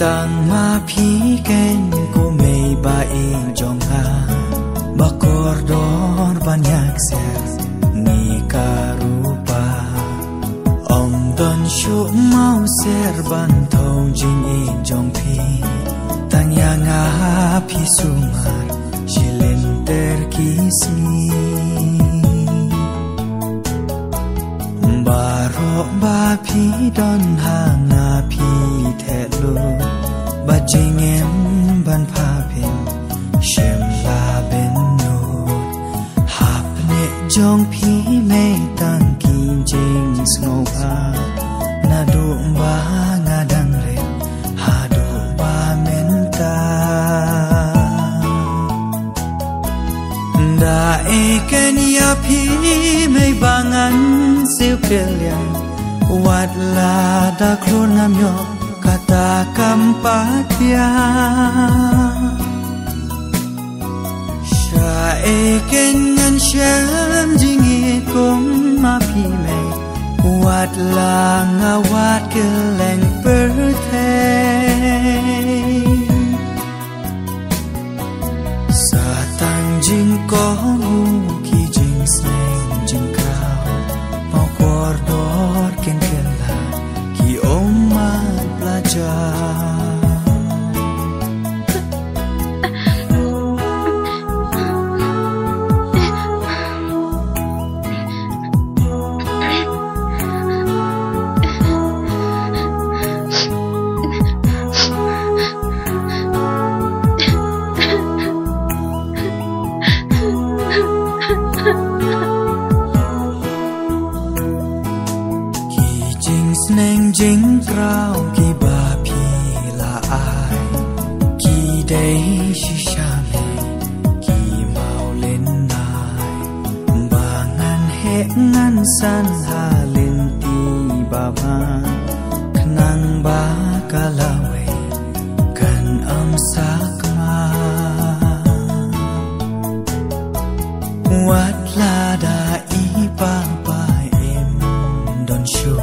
tang ma phi ken ko mei ba in jong ha ba kordor banyak ser ni karupa om don shu mau ser ban thau jing in jong phi tang ya nga phi sumar jilen ter kismi baro ba phi don ha nga phi the lu ba jing em ban pha phin shem la ben no hap ne jong phi me tang kim jing snow pa na do ba nga dang re ha do ba men ta da e ken ya phi me bangan siêu kelia wat la da kronam yo kata kampatia sha e ken ngan shem jingi kom ma phi me wat la nga wat keleng per the sa tang jing ko ki jing sneng jing krao mau kordor ken kela ki oma belajar neng jing krao ki ba phi la ai ki dei shi sha me ki mau len nai ba ngan he ngan san ha len ti ba ba khnang ba ka la we kan am sa ma wat la da i pa pa em don show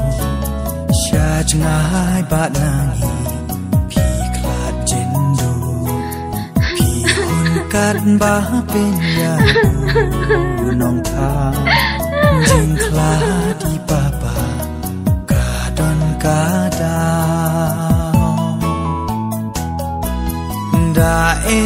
ngai ba nangi phi klat jin du phi kun kat ba pen ya nong tha jing kla di pa pa ka don ka da da e